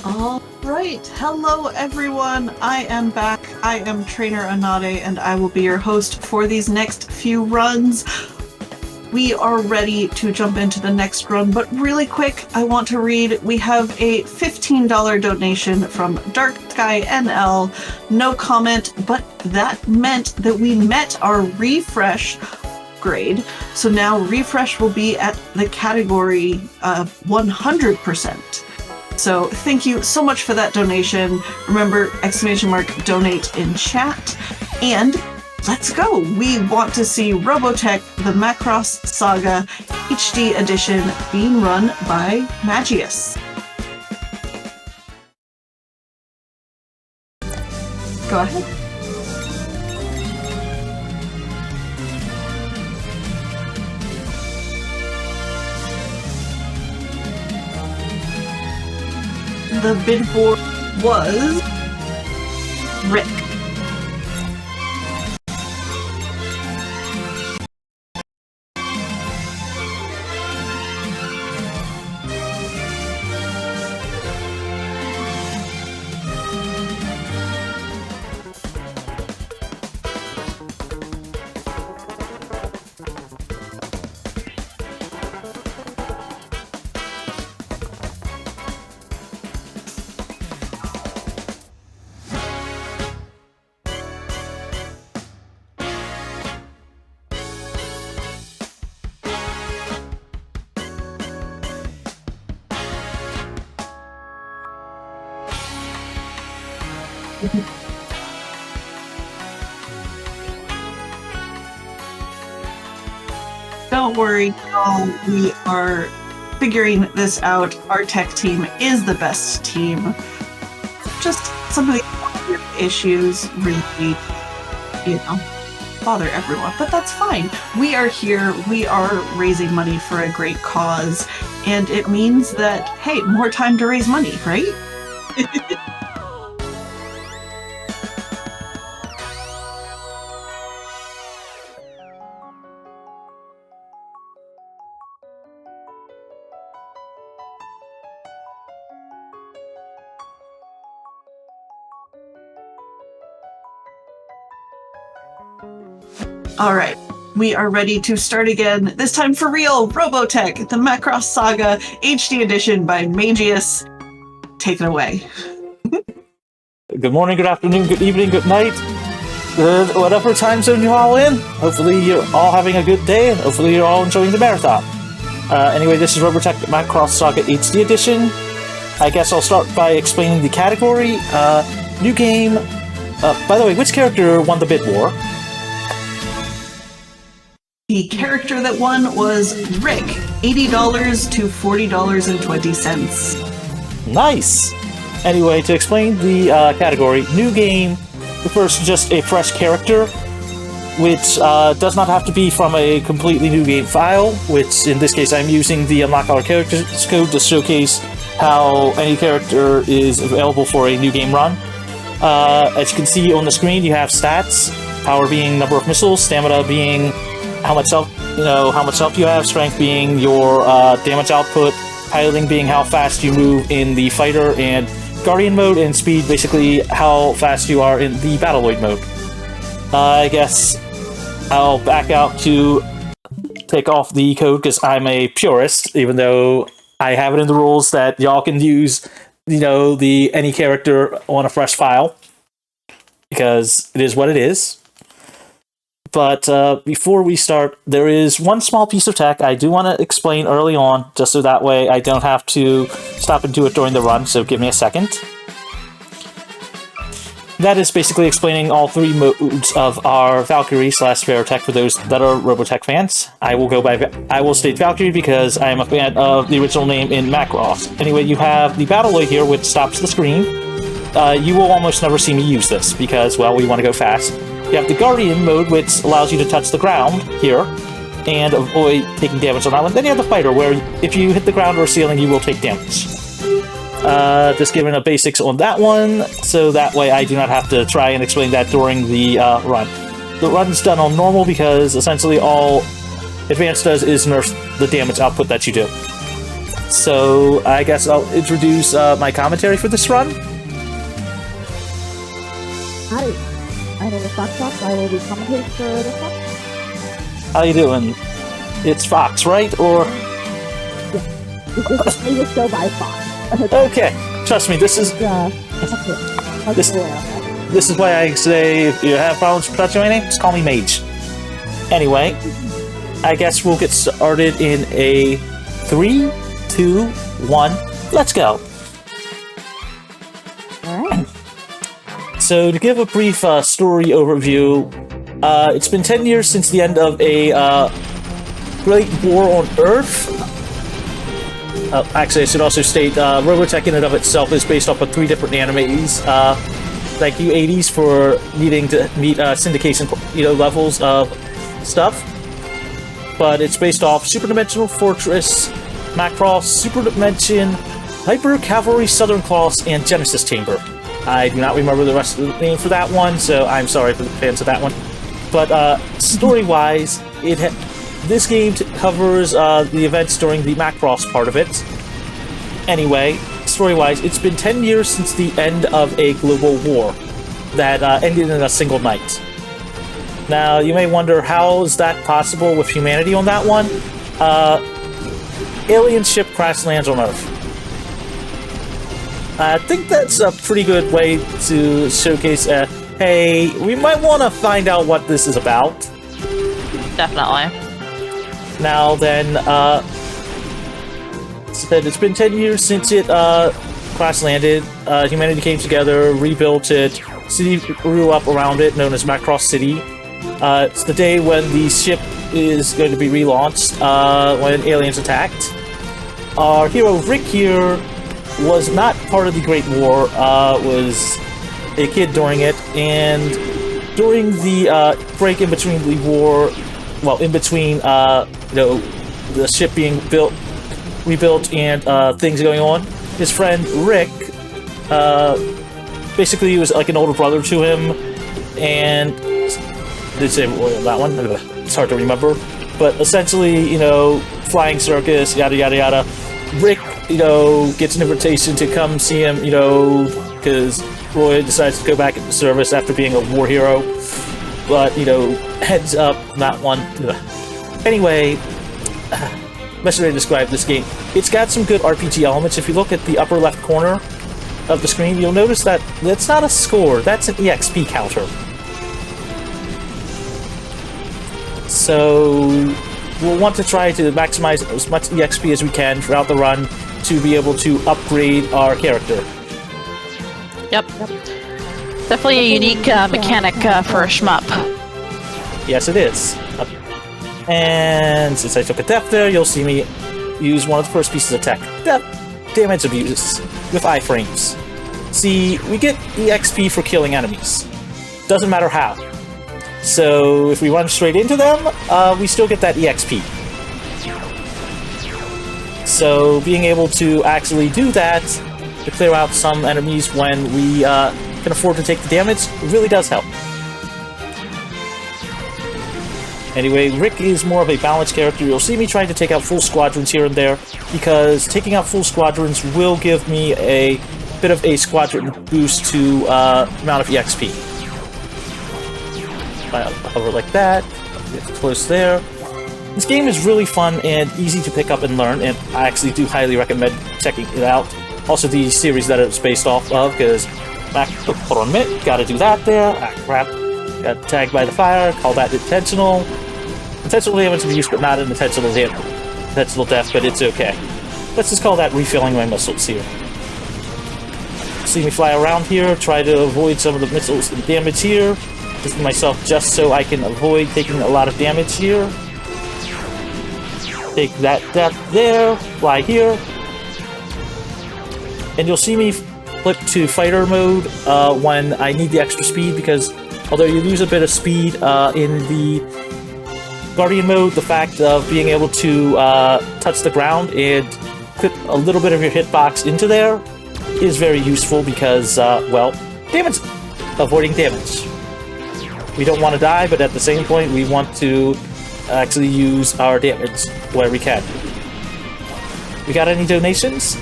All right. Hello, everyone. I am back. I am TrainerAnade, and I will be your host for these next few runs. We are ready to jump into the next run, but really quick, I want to read. We have a $15 donation from Dark Sky NL. No comment, but that meant that we met our refresh grade. So now refresh will be at the category of 100%. So thank you so much for that donation. Remember, !donate in chat. And let's go. We want to see Robotech, the Macross Saga HD edition being run by Magius. Go ahead. The bid board was Rick. Don't worry, y'all. We are figuring this out. Our tech team is the best team. Just some of the issues really, bother everyone, but that's fine. We are here. We are raising money for a great cause, and it means that, hey, more time to raise money, right? All right, we are ready to start again. This time for real, Robotech, the Macross Saga HD edition by Magius. Take it away. Good morning, good afternoon, good evening, good night. Whatever time zone you're all in. Hopefully you're all having a good day. Hopefully you're all enjoying the marathon. Anyway, this is Robotech, the Macross Saga HD edition. I guess I'll start by explaining the category. New game. By the way, which character won the bid war? The character that won was Rick, $80 to $40.20. Nice! Anyway, to explain the category, new game refers to just a fresh character, which does not have to be from a completely new game file, which in this case I'm using the Unlock Our Characters code to showcase how any character is available for a new game run. As you can see on the screen, you have stats, power being number of missiles, stamina being how much health you have, strength being your damage output, piloting being how fast you move in the fighter and guardian mode, and speed basically how fast you are in the battleoid mode. I guess I'll back out to take off the code because I'm a purist, even though I have it in the rules that y'all can use, the any character on a fresh file, because it is what it is. But before we start, there is one small piece of tech I do want to explain early on, just so that way I don't have to stop and do it during the run, so give me a second. That is basically explaining all three modes of our Valkyrie/Verotech for those that are Robotech fans. I will state Valkyrie because I am a fan of the original name in Macross. Anyway, you have the Battleoid here, which stops the screen. You will almost never see me use this because, well, we want to go fast. You have the Guardian mode, which allows you to touch the ground here and avoid taking damage on that one. Then you have the Fighter, where if you hit the ground or ceiling, you will take damage. Just giving a basics on that one, so that way I do not have to try and explain that during the run. The run's done on normal because essentially all Advanced does is nerf the damage output that you do. So I guess I'll introduce my commentary for this run. Howdy. My name is FawkesRocks. I will be commentating for this one. How you doing? It's Fox, right? Or This is the latest show by Fox. okay, trust me. This is this is why I say if you have problems pronouncing my name, just call me Mage. Anyway, I guess we'll get started in a 3, 2, 1. Let's go. Alright. So to give a brief story overview, it's been 10 years since the end of a great war on Earth. Actually, I should also state, Robotech in and of itself is based off of 3 different animes. Thank you, 80s, for needing to meet syndication, levels of stuff. But it's based off Super Dimensional Fortress, Macross, Super Dimension, Hyper Cavalry Southern Cross, and Genesis Chamber. I do not remember the rest of the name for that one, so I'm sorry for the fans of that one. But story-wise, this game covers the events during the Macross part of it. Anyway, story-wise, it's been 10 years since the end of a global war that ended in a single night. Now, you may wonder, how is that possible with humanity on that one? Alien ship crash lands on Earth. I think that's a pretty good way to showcase, hey, we might want to find out what this is about. Definitely. Now then, it's been 10 years since it crash landed. Humanity came together, rebuilt it, city grew up around it, known as Macross City. It's the day when the ship is going to be relaunched, when aliens attacked. Our hero Rick here was not part of the Great War, was a kid during it, and during the break in between the war, well, in between, the ship being rebuilt and things going on, his friend Rick, basically he was like an older brother to him, and did say that one? It's hard to remember, but essentially, flying circus, yada yada yada. Rick, gets an invitation to come see him, because Roy decides to go back into service after being a war hero, but, heads up, that one. Anyway, best way to describe this game, it's got some good RPG elements. If you look at the upper left corner of the screen, you'll notice that that's not a score, that's an EXP counter. So we'll want to try to maximize as much EXP as we can throughout the run to be able to upgrade our character. Yep. Definitely a unique mechanic for a shmup. Yes, it is. And since I took a death there, you'll see me use one of the first pieces of tech. Damage abuse with iframes. See, we get EXP for killing enemies. Doesn't matter how. So if we run straight into them, we still get that EXP. So being able to actually do that, to clear out some enemies when we can afford to take the damage, really does help. Anyway, Rick is more of a balanced character. You'll see me trying to take out full squadrons here and there, because taking out full squadrons will give me a bit of a squadron boost to amount of EXP. I hover like that, get close there. This game is really fun and easy to pick up and learn, and I actually do highly recommend checking it out. Also, the series that it's based off of, because hold on a minute, gotta do that there. Ah, crap. Got tagged by the fire, call that intentional. Intentional damage abuse, but not an intentional death, but it's okay. Let's just call that refilling my missiles here. See me fly around here, try to avoid some of the missiles and damage here. Position myself just so I can avoid taking a lot of damage here. Take that death there, fly here. And you'll see me flip to fighter mode when I need the extra speed, because although you lose a bit of speed in the Guardian mode, the fact of being able to touch the ground and put a little bit of your hitbox into there is very useful because, well, damage, avoiding damage. We don't want to die, but at the same point, we want to actually use our damage where we can. We got any donations?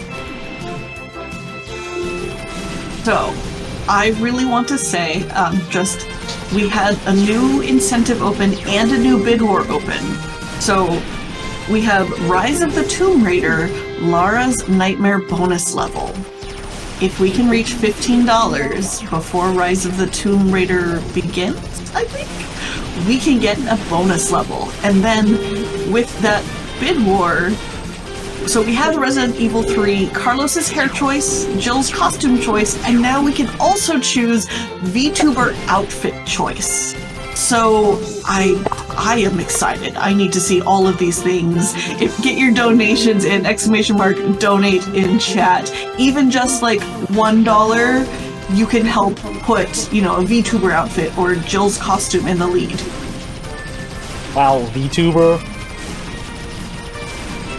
So, I really want to say, we had a new incentive open and a new bid war open. So, we have Rise of the Tomb Raider, Lara's Nightmare bonus level. If we can reach $15 before Rise of the Tomb Raider begins, I think, we can get a bonus level. And then, with that bid war, so we have Resident Evil 3, Carlos's hair choice, Jill's costume choice, and now we can also choose VTuber outfit choice. So I am excited. I need to see all of these things. Get your donations in, ! Donate in chat. Even just like $1, you can help put, a VTuber outfit or Jill's costume in the lead. Wow, VTuber.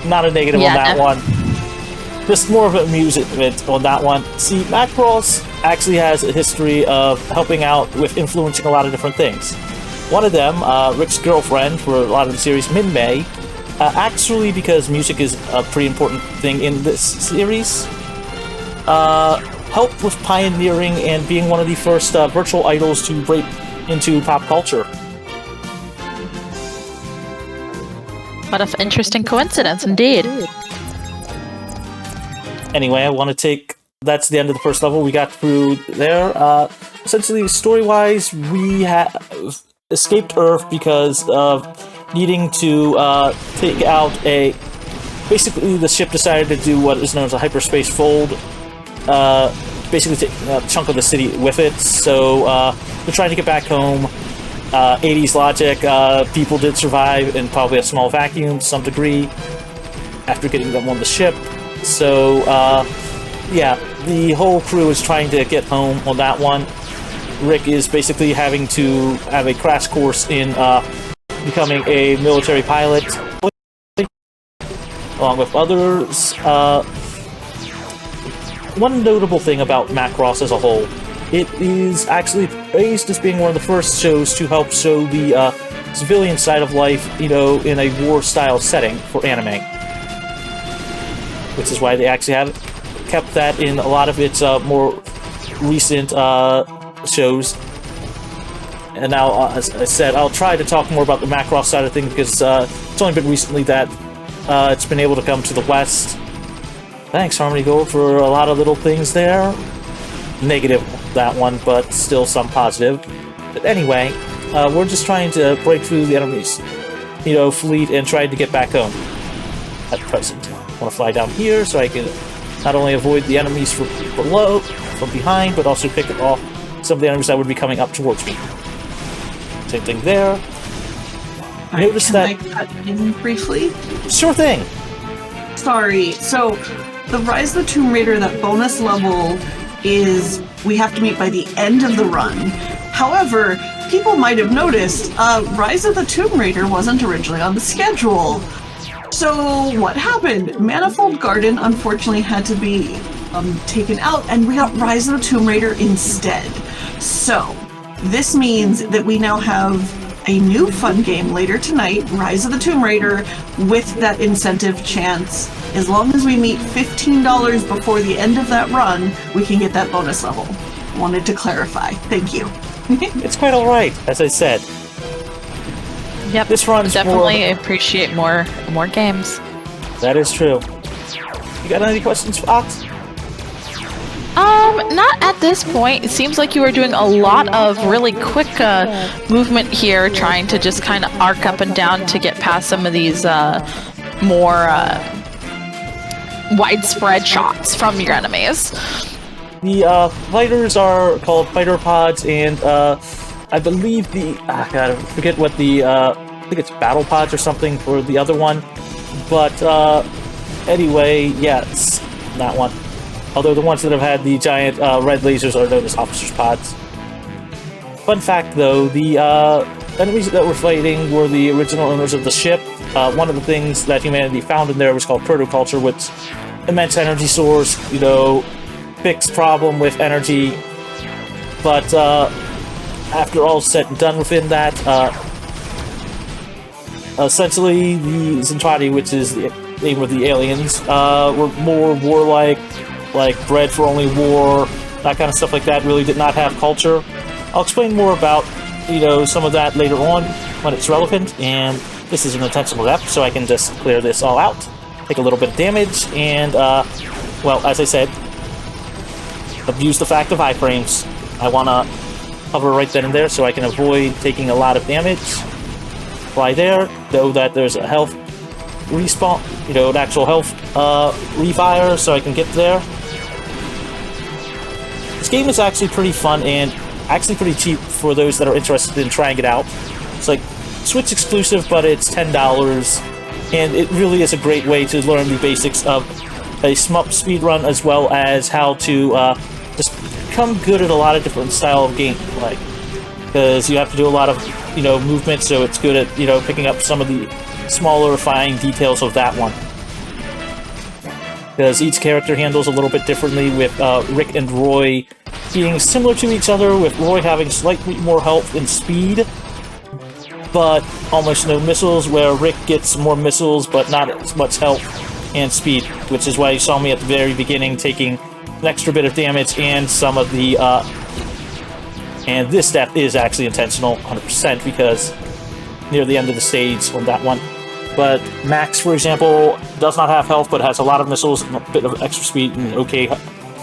Not a negative on that one. Just more of an amusement on that one. See, Macross actually has a history of helping out with influencing a lot of different things. One of them, Rick's girlfriend for a lot of the series, Min-May, actually, because music is a pretty important thing in this series, helped with pioneering and being one of the first virtual idols to break into pop culture. What an interesting coincidence, indeed. Anyway, I want to take... That's the end of the first level. We got through there. Essentially, story-wise, we have escaped Earth because of needing to take out a... Basically, the ship decided to do what is known as a hyperspace fold. Basically, take a chunk of the city with it. So, we're trying to get back home. 80s logic, people did survive in probably a small vacuum to some degree after getting them on the ship. So, yeah, the whole crew is trying to get home on that one. Rick is basically having to have a crash course in becoming a military pilot, along with others. One notable thing about Macross as a whole, it is actually praised as being one of the first shows to help show the civilian side of life, in a war-style setting for anime. Which is why they actually have kept that in a lot of its more recent shows. And now, as I said, I'll try to talk more about the Macross side of things because it's only been recently that it's been able to come to the West. Thanks, Harmony Gold, for a lot of little things there. Negative, that one, but still some positive. But anyway, we're just trying to break through the enemy's, fleet and trying to get back home at present. I want to fly down here so I can not only avoid the enemies from below, from behind, but also pick off some of the enemies that would be coming up towards me. Same thing there. Notice that... Can I cut in briefly? Sure thing! Sorry, so the Rise of the Tomb Raider, that bonus level is we have to meet by the end of the run. However, people might have noticed Rise of the Tomb Raider wasn't originally on the schedule. So what happened? Manifold Garden unfortunately had to be taken out, and we got Rise of the Tomb Raider instead. So this means that we now have a new fun game later tonight, Rise of the Tomb Raider, with that incentive chance. As long as we meet $15 before the end of that run, we can get that bonus level. Wanted to clarify. Thank you. It's quite alright, as I said. Yep, this run's definitely appreciate more games. That is true. You got any questions, Fox? Not at this point. It seems like you are doing a lot of really quick movement here, trying to just kind of arc up and down to get past some of these more widespread shots from your enemies. The fighters are called fighter pods, and I believe I forget what the I think it's battle pods or something for the other one. But anyway, yes, that one. Although the ones that have had the giant red lasers are known as officers' pods. Fun fact, though, the enemies that we're fighting were the original owners of the ship. One of the things that humanity found in there was called protoculture, which immense energy source, fixed problem with energy. But after all said and done within that, essentially the Zentradi, which is the they were the aliens, were more warlike, like bred for only war, that kind of stuff like that, really did not have culture. I'll explain more about, some of that later on when it's relevant, and this is an intentional rep, so I can just clear this all out, take a little bit of damage, and, well, as I said, abuse the fact of iframes. I want to hover right then and there so I can avoid taking a lot of damage. Fly there, know that there's a health respawn, an actual health refire, so I can get there. This game is actually pretty fun and actually pretty cheap for those that are interested in trying it out. It's like Switch exclusive, but it's $10, and it really is a great way to learn the basics of a shmup speedrun, as well as how to just become good at a lot of different style of gameplay. Because you have to do a lot of, movement, so it's good at, picking up some of the smaller, fine details of that one. Because each character handles a little bit differently, with Rick and Roy being similar to each other, with Roy having slightly more health and speed, but almost no missiles, where Rick gets more missiles, but not as much health and speed, which is why you saw me at the very beginning taking an extra bit of damage and some of the, and this death is actually intentional, 100%, because near the end of the stage on that one. But Max, for example, does not have health, but has a lot of missiles, and a bit of extra speed, and okay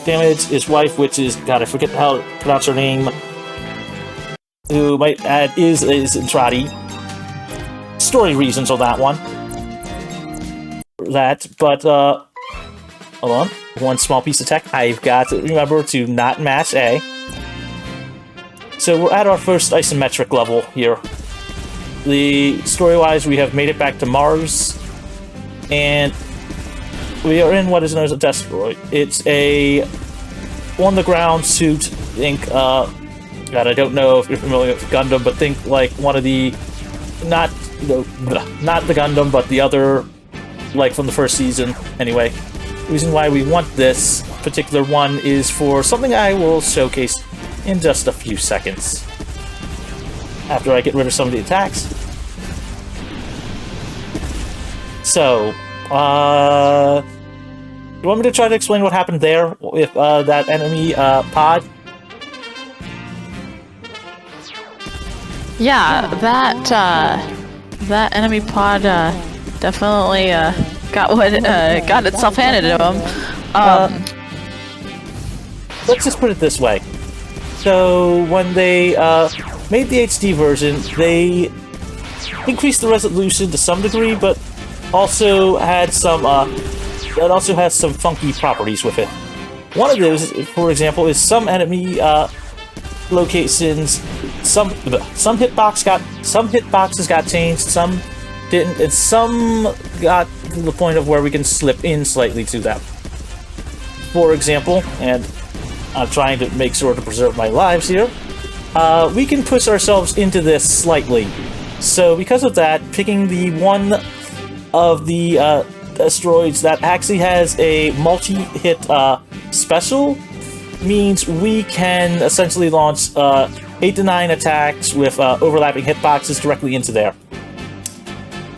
damage. His wife, which is, God, I forget how to pronounce her name, who might add is Entrati. Story reasons on that one. But, hold on. One small piece of tech. I've got to remember to not mash A. So we're at our first isometric level here. Story-wise, we have made it back to Mars, and we are in what is known as a Destroid. It's a on-the-ground suit. Think, God, I don't know if you're familiar with Gundam, but think like one of the, not the Gundam, but the other, like from the first season. Anyway, the reason why we want this particular one is for something I will showcase in just a few seconds, after I get rid of some of the attacks. So, you want me to try to explain what happened there with that enemy pod? Yeah, that enemy pod definitely got itself handed to him. Let's just put it this way. So when they made the HD version, they increased the resolution to some degree, but also had some that also has some funky properties with it. One of those, for example, is some enemy locations. Some hitboxes got changed, some didn't, and some got to the point of where we can slip in slightly to them. For example, and I'm trying to make sure to preserve my lives here, we can push ourselves into this slightly. So because of that, picking the one of the asteroids that actually has a multi-hit special means we can essentially launch 8 to 9 attacks with overlapping hitboxes directly into there.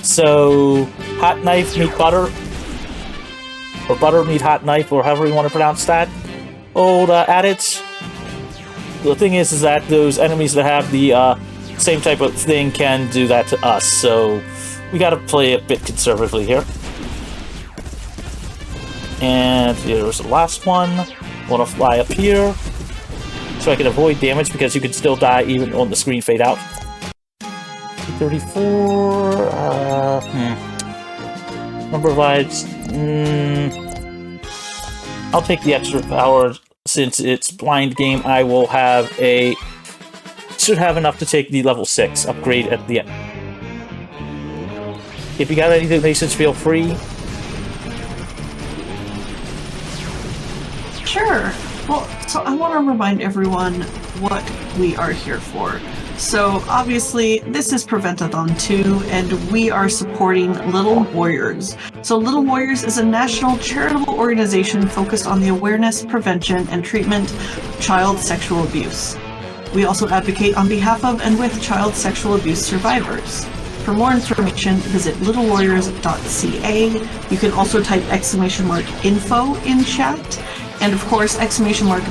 So, hot knife meet butter, or butter meet hot knife, or however you want to pronounce that old adage. The thing is that those enemies that have the same type of thing can do that to us, so we gotta play a bit conservatively here. And here's the last one. I want to fly up here so I can avoid damage, because you can still die even on the screen fade out. 34. Number of lives. I'll take the extra power. Since it's blind game, I will have should have enough to take the level 6 upgrade at the end. If you got any donations, feel free. Sure. Well, so I want to remind everyone what we are here for. So obviously, this is Prevent-A-Thon 2, and we are supporting Little Warriors. So Little Warriors is a national charitable organization focused on the awareness, prevention, and treatment of child sexual abuse. We also advocate on behalf of and with child sexual abuse survivors. For more information, visit littlewarriors.ca. You can also type !info in chat. And of course,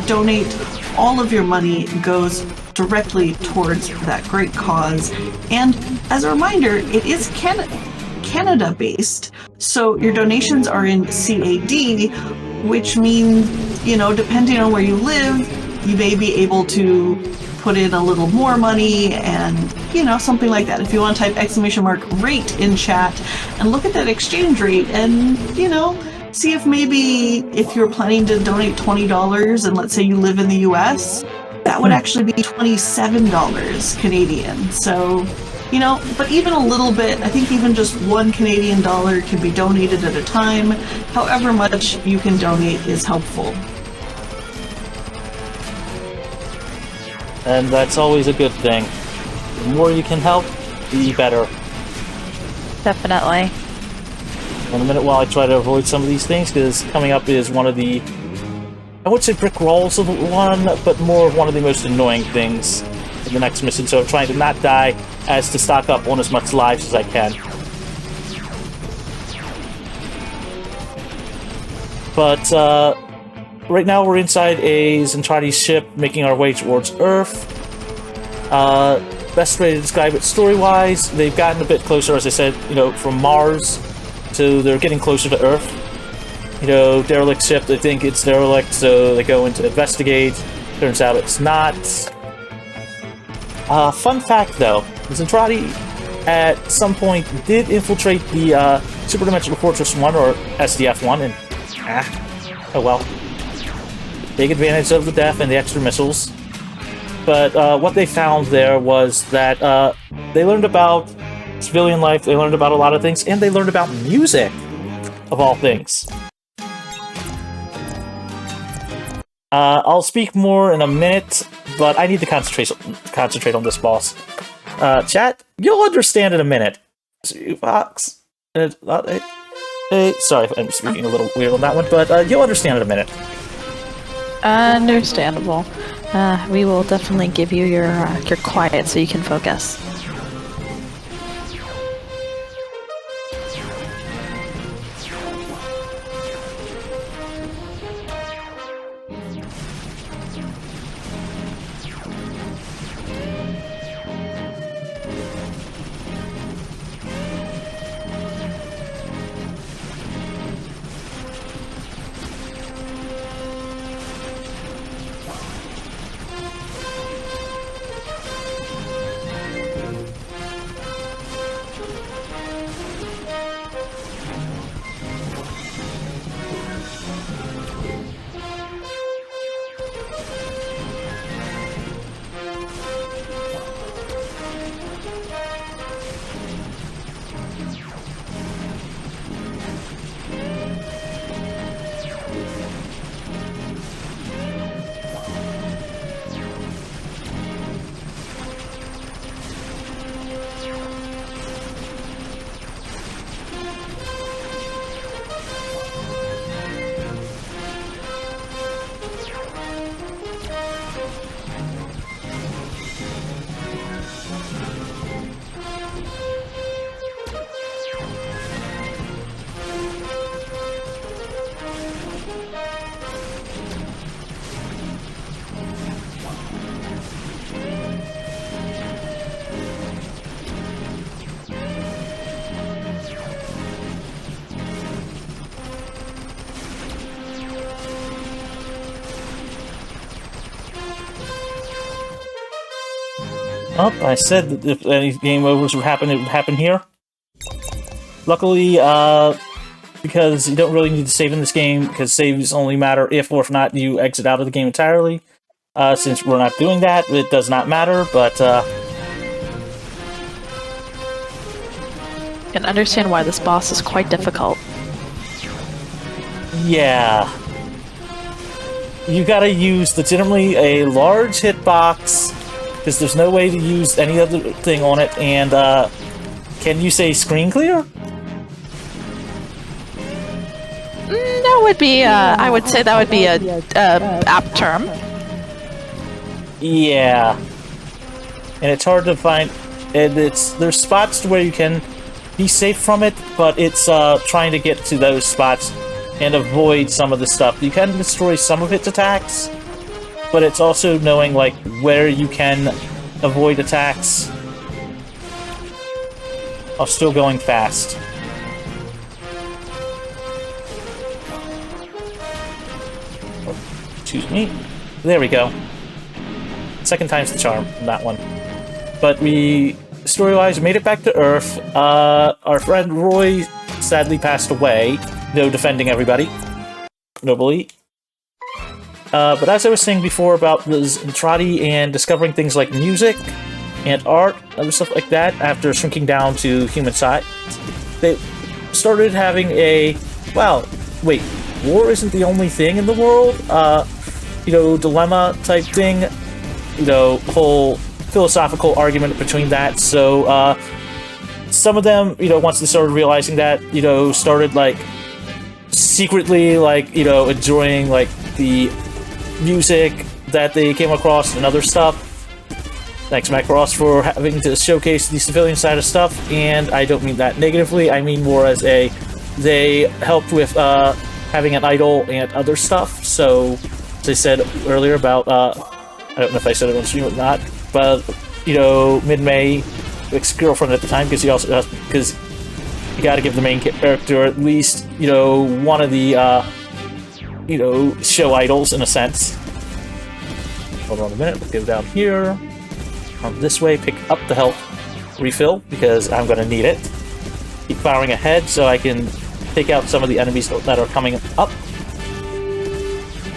!donate. All of your money goes directly towards that great cause. And as a reminder, it is Canada-based, so your donations are in CAD, which means, depending on where you live, you may be able to put in a little more money and, something like that. If you want to type !rate in chat and look at that exchange rate and, see if maybe if you're planning to donate $20 and let's say you live in the US, that would actually be $27 Canadian. So, but even a little bit, I think even just $1 Canadian can be donated at a time. However much you can donate is helpful. And that's always a good thing. The more you can help, the better. Definitely. In a minute while I try to avoid some of these things, because coming up is one of the, I would say brick walls of one, but more of one of the most annoying things in the next mission, so I'm trying to not die as to stock up on as much lives as I can. But, right now we're inside a Zentradi ship, making our way towards Earth. Best way to describe it story-wise, they've gotten a bit closer, as I said, from Mars, so they're getting closer to Earth. Derelict ship, they think it's derelict, so they go in to investigate. Turns out it's not. Fun fact, though, Zentradi at some point did infiltrate the Superdimensional Fortress 1, or SDF-1, and oh well. Take advantage of the death and the extra missiles. But what they found there was that they learned about civilian life, they learned about a lot of things, and they learned about music, of all things. I'll speak more in a minute, but I need to concentrate on this boss. Chat, you'll understand in a minute. Fox. Hey, sorry if I'm speaking a little weird on that one, but you'll understand in a minute. Understandable. We will definitely give you your quiet so you can focus. Oh, I said that if any game overs would happen, it would happen here. Luckily, because you don't really need to save in this game, because saves only matter if or if not you exit out of the game entirely. Since we're not doing that, it does not matter, but Can understand why this boss is quite difficult. yeah. You gotta use legitimately a large hitbox, because there's no way to use any other thing on it, and can you say screen clear? That would be, I would say that would be a apt term. Yeah. And it's hard to find... and there's spots where you can be safe from it, but it's trying to get to those spots and avoid some of the stuff. You can destroy some of its attacks, but it's also knowing like where you can avoid attacks while still going fast. Excuse me. There we go. Second time's the charm on that one. But we, story-wise, made it back to Earth. Our friend Roy sadly passed away, though defending everybody, nobly. But as I was saying before about the Zentradi and discovering things like music and art, other stuff like that, after shrinking down to human size, they started having a, well, wait, war isn't the only thing in the world, you know, dilemma type thing, you know, whole philosophical argument between that. So some of them, you know, once they started realizing that, you know, started like secretly like, you know, enjoying like the music that they came across and other stuff. Thanks Macross for having to showcase the civilian side of stuff, and I don't mean that negatively, I mean more as a, they helped with having an idol and other stuff. So as I said earlier about I don't know if I said it on stream or not, but, you know, Mid-May, ex-girlfriend at the time, because he also, because you gotta give the main character at least, you know, one of the, you know, show idols, in a sense. Hold on a minute, let's go down here, come this way, pick up the health refill, because I'm gonna need it. Keep firing ahead so I can take out some of the enemies that are coming up.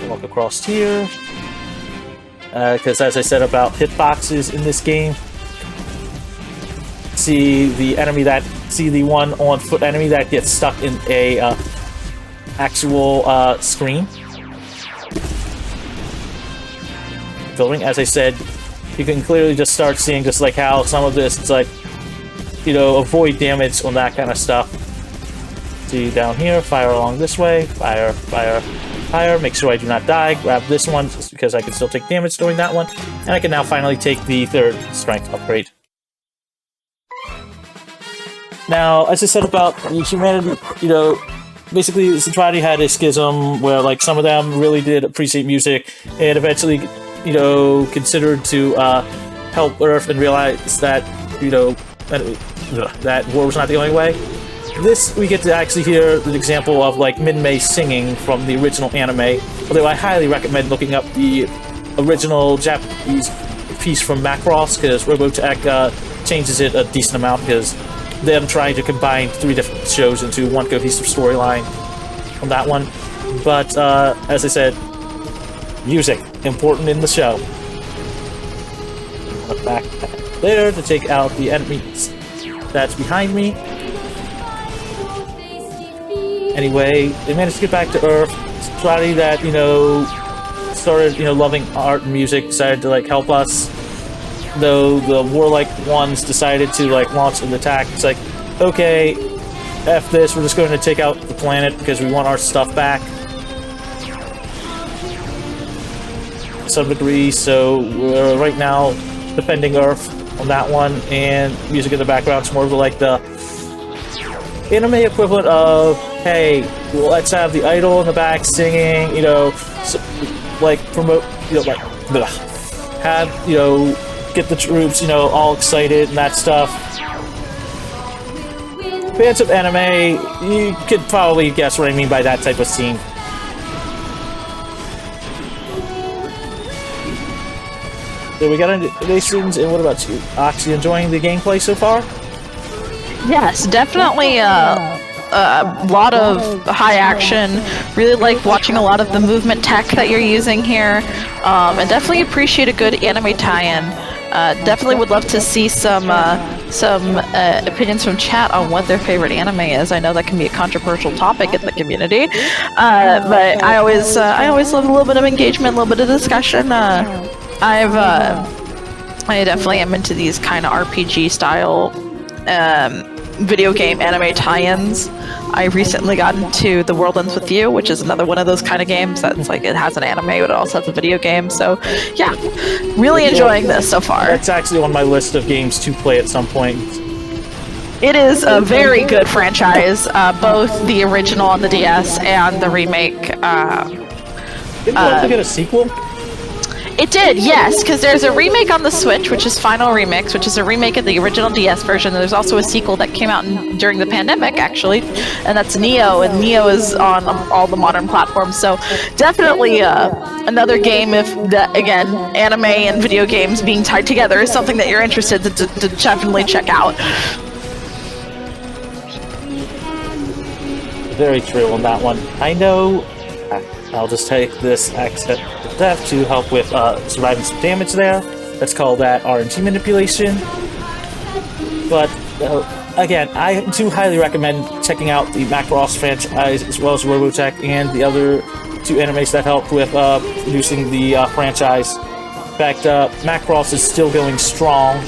Walk across here. Because as I said about hitboxes in this game, see the one on foot enemy that gets stuck in a actual screen. Filming, as I said, you can clearly just start seeing just like how some of this, it's like, you know, avoid damage on that kind of stuff. See down here, fire along this way, fire, fire, fire, make sure I do not die, grab this one just because I can still take damage during that one, and I can now finally take the third strength upgrade. Now, as I said about humanity, you know, basically Zentradi had a schism where like some of them really did appreciate music and eventually, you know, considered to help Earth and realize that, you know, that war was not the only way. This, we get to actually hear the example of, like, Min-Mei singing from the original anime, although I highly recommend looking up the original Japanese piece from Macross, because Robotech changes it a decent amount, because them trying to combine 3 different shows into one cohesive storyline on that one. But, as I said, music, important in the show. Look back there to take out the enemies that's behind me. Anyway, they managed to get back to Earth. Somebody that, you know, started, you know, loving art and music, decided to, like, help us. Though the warlike ones decided to, like, launch an attack. It's like, okay, F this, we're just going to take out the planet because we want our stuff back. To some degree, so we're right now defending Earth on that one, and music in the background's more of like the anime equivalent of, hey, let's have the idol in the back singing, you know, so, like, promote, you know, like, have, you know, get the troops, you know, all excited and that stuff. Fans of anime, you could probably guess what I mean by that type of scene. So we got innovations, and what about you? Oxy, enjoying the gameplay so far? Yes, definitely a lot of high action. Really like watching a lot of the movement tech that you're using here, and definitely appreciate a good anime tie-in. Definitely would love to see some opinions from chat on what their favorite anime is. I know that can be a controversial topic in the community, but I always love a little bit of engagement, a little bit of discussion. I definitely am into these kind of RPG style video game anime tie-ins. I recently got into The World Ends With You, which is another one of those kind of games that's like it has an anime, but it also has a video game. So, yeah, really enjoying this so far. It's actually on my list of games to play at some point. It is a very good franchise, both the original on the DS and the remake. Didn't it also get a sequel? It did, yes, because there's a remake on the Switch, which is Final Remix, which is a remake of the original DS version. There's also a sequel that came out during the pandemic, actually, and that's Neo, and Neo is on all the modern platforms. So definitely another game, if that, again, anime and video games being tied together is something that you're interested to definitely check out. Very true on that one. I know. I'll just take this accent of death to help with surviving some damage there. Let's call that RNG manipulation. But again, I do highly recommend checking out the Macross franchise as well as Robotech and the other two animes that helped with producing the franchise. In fact, Macross is still going strong.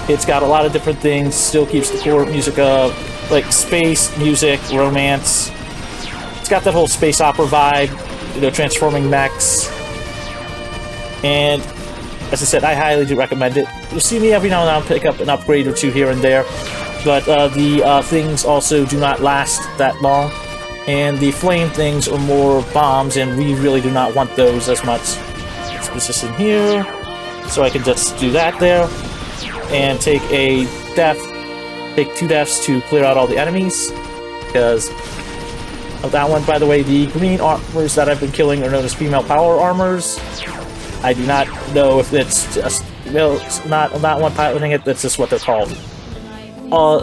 It's got a lot of different things, still keeps the core music of like space, music, romance. It's got that whole space opera vibe. You know, transforming mechs. And as I said, I highly do recommend it. You'll see me every now and then pick up an upgrade or two here and there, but the things also do not last that long, and the flame things are more bombs, and we really do not want those as much. Let's put this in here, so I can just do that there, and take a death, take 2 deaths to clear out all the enemies, because of that one. By the way, the green armors that I've been killing are known as female power armors. I do not know if it's just, no, it's not, I'm not one piloting it, that's just what they're called.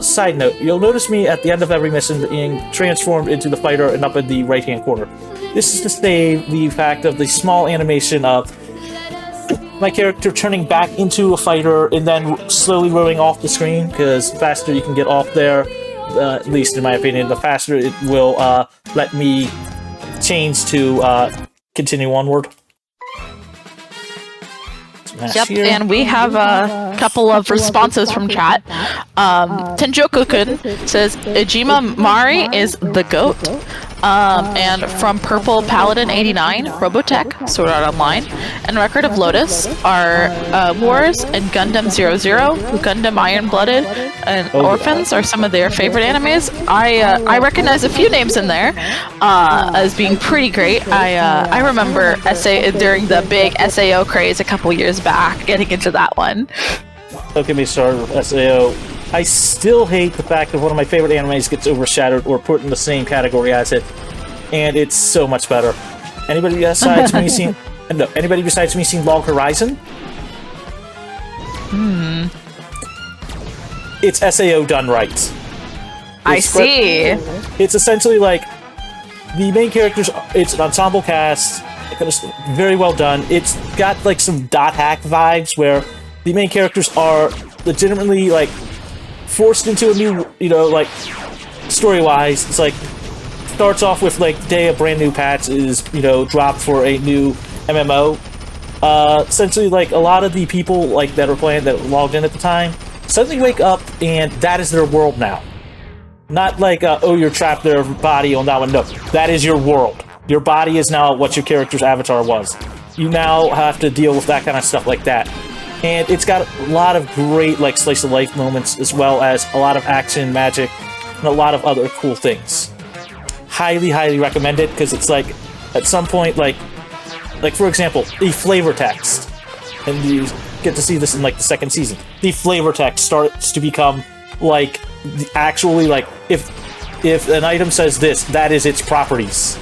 Side note, you'll notice me at the end of every mission being transformed into the fighter and up in the right-hand corner. This is to save the fact of the small animation of my character turning back into a fighter and then slowly rowing off the screen, because the faster you can get off there, at least in my opinion, the faster it will let me change to continue onward. Yep, here. And we have a couple of responses from chat. Tenjoku-kun says, Ijima Mari is the GOAT. And from Purple Paladin 89, Robotech, Sword Art Online, and Record of Lotus are Wars and Gundam 00, Gundam Iron Blooded, and Orphans are some of their favorite animes. I recognize a few names in there as being pretty great. I remember during the big SAO craze a couple years back, getting into that one. Don't get me started with SAO. I still hate the fact that one of my favorite animes gets overshadowed or put in the same category as it, and it's so much better. Anybody besides me seen? No, anybody besides me seen Log Horizon? It's SAO done right. I see. It's essentially like the main characters. It's an ensemble cast. It's very well done. It's got like some dot hack vibes where the main characters are legitimately like forced into a new, you know, like story-wise. It's like starts off with like the day a brand new patch is, you know, dropped for a new MMO. Essentially, like a lot of the people like that are playing that logged in at the time suddenly wake up and that is their world now. Not like oh, you're trapped their body on that one. No, that is your world. Your body is now what your character's avatar was. You now have to deal with that kind of stuff like that. And it's got a lot of great like slice of life moments, as well as a lot of action, magic, and a lot of other cool things. Highly, highly recommend it, because it's like at some point, like for example, the flavor text, and you get to see this in like the second season. The flavor text starts to become like actually like if an item says this, that is its properties.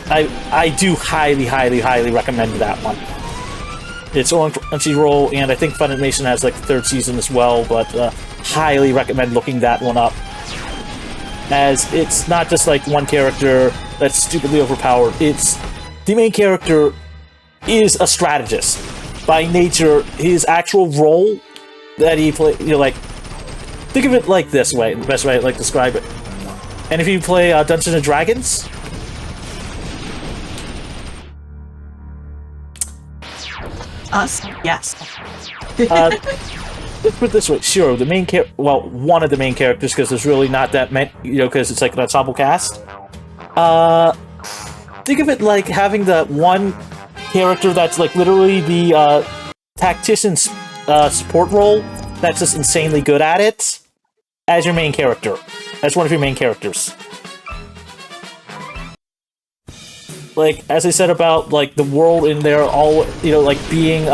I do highly, highly, highly recommend that one. It's on Crunchyroll, and I think Funimation has like the third season as well, but highly recommend looking that one up. As it's not just like one character that's stupidly overpowered, it's the main character is a strategist. By nature, his actual role that he plays, you know, like, think of it like this way, the best way I'd like to describe it. And if you play Dungeons & Dragons, us, yes. let's put it this way. Sure, the main one of the main characters, because there's really not that many, because it's like an ensemble cast. Think of it like having the one character that's like literally the tactician support role that's just insanely good at it as your main character. As one of your main characters. Like, as I said about, like, the world in there, all, like, being,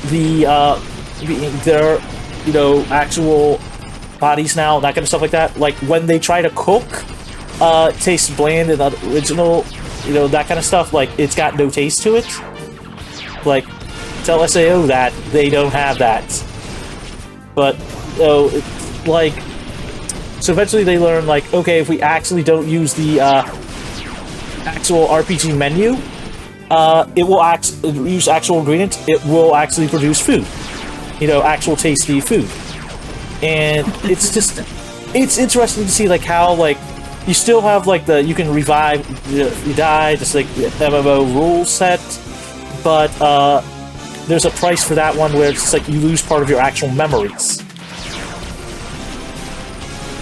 being their, actual bodies now, that kind of stuff like that. Like, when they try to cook, it tastes bland and original, that kind of stuff. Like, it's got no taste to it. Like, tell SAO that they don't have that. But, it's like, so eventually they learn, like, okay, if we actually don't use the, actual RPG menu, it will use actual ingredients, it will actually produce food. Actual tasty food. And it's just, it's interesting to see, like, how, like, you still have, like, you can revive, you die, just like the MMO rule set, but, there's a price for that one where it's just like you lose part of your actual memories.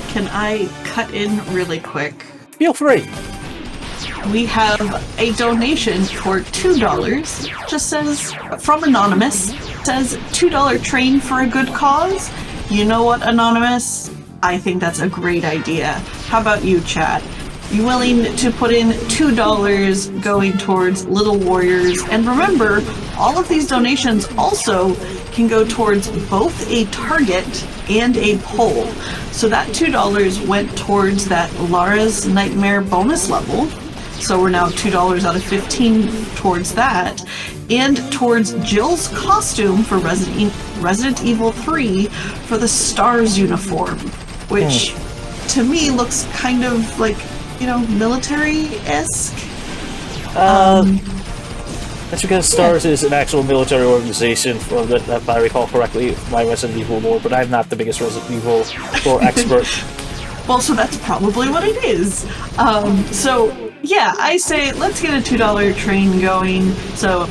Can I cut in really quick? Feel free. We have a donation for $2. Just says, from Anonymous, says $2 train for a good cause. You know what, Anonymous? I think that's a great idea. How about you, chat? You willing to put in $2 going towards Little Warriors? And remember, all of these donations also can go towards both a target and a poll. So that $2 went towards that Lara's Nightmare bonus level. So we're now $2 out of 15 towards that, and towards Jill's costume for Resident Evil 3 for the STARS uniform, which to me looks kind of like, military-esque. That's because STARS is an actual military organization, if I recall correctly, my Resident Evil lore, but I'm not the biggest Resident Evil lore expert. Well, so that's probably what it is. So, yeah, I say let's get a $2 train going. So, !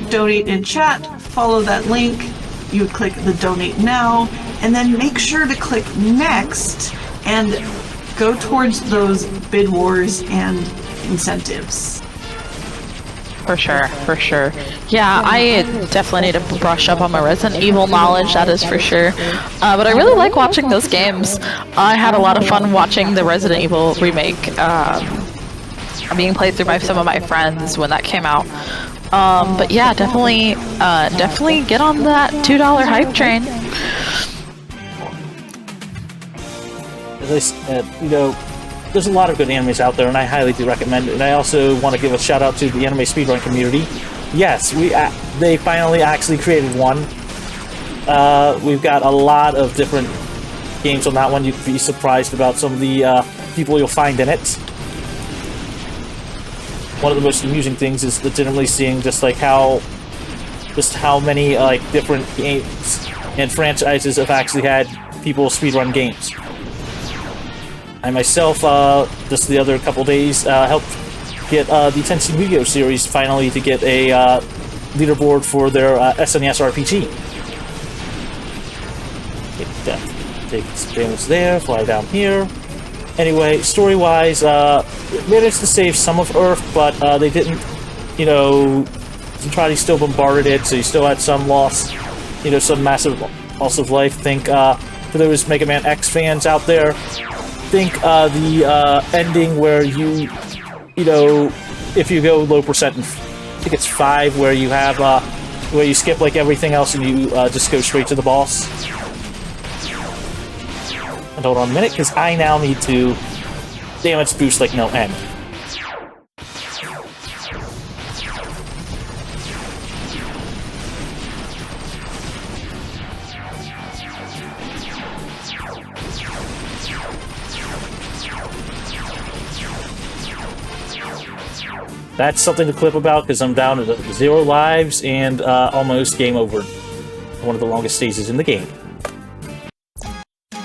donate in chat, follow that link, you click the donate now, and then make sure to click next and go towards those bid wars and incentives. For sure. Yeah, I definitely need to brush up on my Resident Evil knowledge, that is for sure. But I really like watching those games. I had a lot of fun watching the Resident Evil remake being played through by some of my friends when that came out. But yeah, definitely get on that $2 hype train. As I said, there's a lot of good animes out there, and I highly do recommend it. And I also want to give a shout out to the anime speedrun community. Yes, they finally actually created one. We've got a lot of different games on that one. You'd be surprised about some of the people you'll find in it. One of the most amusing things is legitimately seeing just how many different games and franchises have actually had people speedrun games. I myself, just the other couple days, helped get the Tensei Muyo series finally to get a leaderboard for their SNES RPG. Take some damage there, fly down here. Anyway, story-wise, managed to save some of Earth, but they didn't, Zentradi still bombarded it, so you still had some loss, some massive loss of life. Think, for those Mega Man X fans out there, think the ending where if you go low percent, I think it's 5, where you have where you skip everything else and you just go straight to the boss. And hold on a minute, because I now need to damage boost like no end. That's something to clip about, because I'm down to 0 lives and almost game over. One of the longest stages in the game.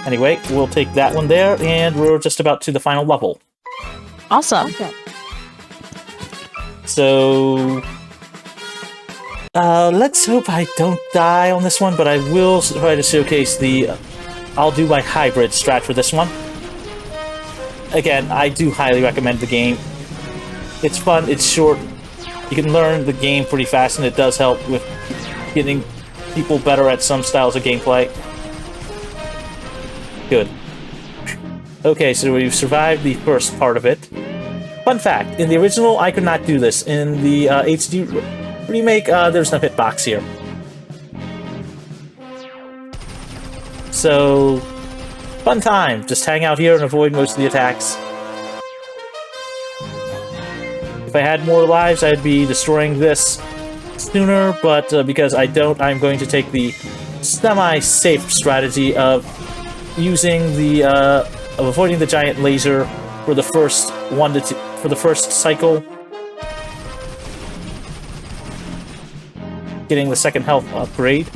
Anyway, we'll take that one there, and we're just about to the final level. Awesome. So, Let's hope I don't die on this one, but I will try to showcase the... I'll do my hybrid strat for this one. Again, I do highly recommend the game. It's fun, it's short, you can learn the game pretty fast, and it does help with getting people better at some styles of gameplay. Good. Okay, so we've survived the first part of it. Fun fact, in the original, I could not do this. In the HD remake, there's no hitbox here. So, fun time. Just hang out here and avoid most of the attacks. If I had more lives, I'd be destroying this sooner, but because I don't, I'm going to take the semi-safe strategy of using the of avoiding the giant laser for the first for the first cycle, getting the second health upgrade,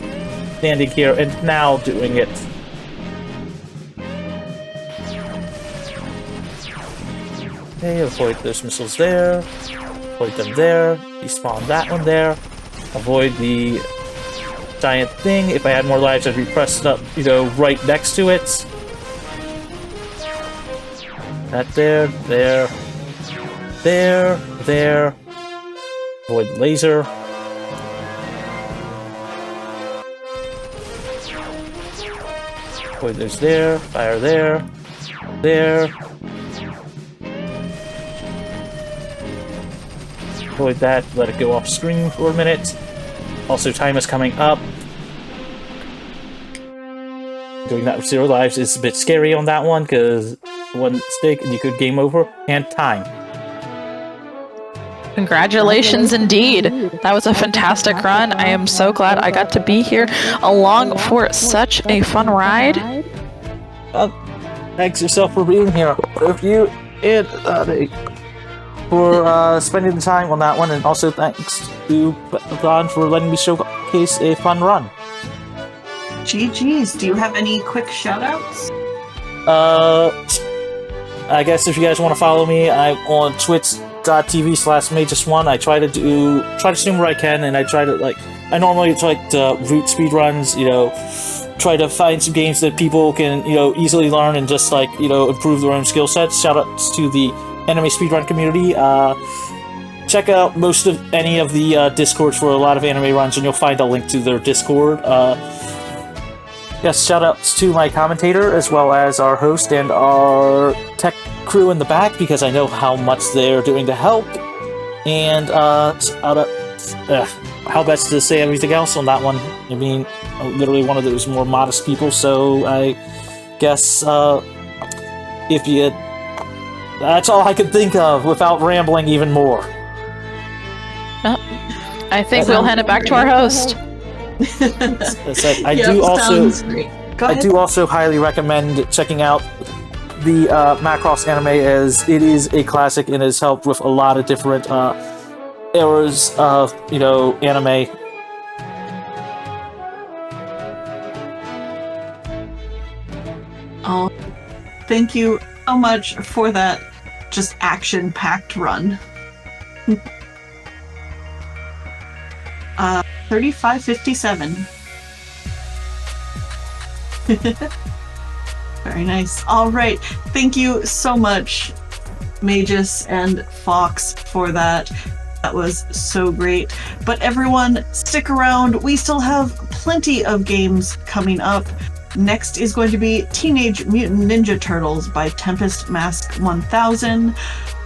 standing here and now doing it. Okay, avoid those missiles there, avoid them there, despawn that one there, avoid the giant thing. If I had more lives, I'd be pressed up, you know, right next to it. That there, there, there, there. Avoid the laser. Avoid those there, fire there, there. Avoid that, let it go off screen for a minute. Also, time is coming up. Doing that with 0 lives is a bit scary on that one, because one mistake and you could game over, and time. Congratulations indeed. That was a fantastic run. I am so glad I got to be here along for such a fun ride. Thanks yourself for being here. Both you and for spending the time on that one, and also thanks to Don for letting me showcase a fun run. GG's. Do you have any quick shoutouts? I guess if you guys want to follow me, I'm on twitch.tv/Magus1. I try to stream where I can, and I try to I normally try to root speedruns, you know, try to find some games that people can, you know, easily learn and just improve their own skill sets. Shoutouts to the anime speedrun community. Check out any of the discords for a lot of anime runs, and you'll find a link to their Discord. Yes, shoutouts to my commentator, as well as our host and our tech crew in the back, because I know how much they're doing to help. And how best to say everything else on that one? I mean, I'm literally one of those more modest people, so I guess that's all I could think of without rambling even more. I think we'll hand it back to our host. I do also highly recommend checking out the Macross anime, as it is a classic and has helped with a lot of different eras of, you know, anime. Oh, thank you so much for that just action-packed run. 3557. Very nice. All right. Thank you so much, Magus and Fox, for that. That was so great. But everyone, stick around. We still have plenty of games coming up. Next is going to be Teenage Mutant Ninja Turtles by Tempest Mask 1000.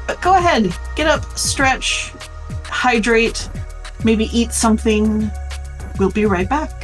But go ahead, get up, stretch, hydrate, maybe eat something. We'll be right back.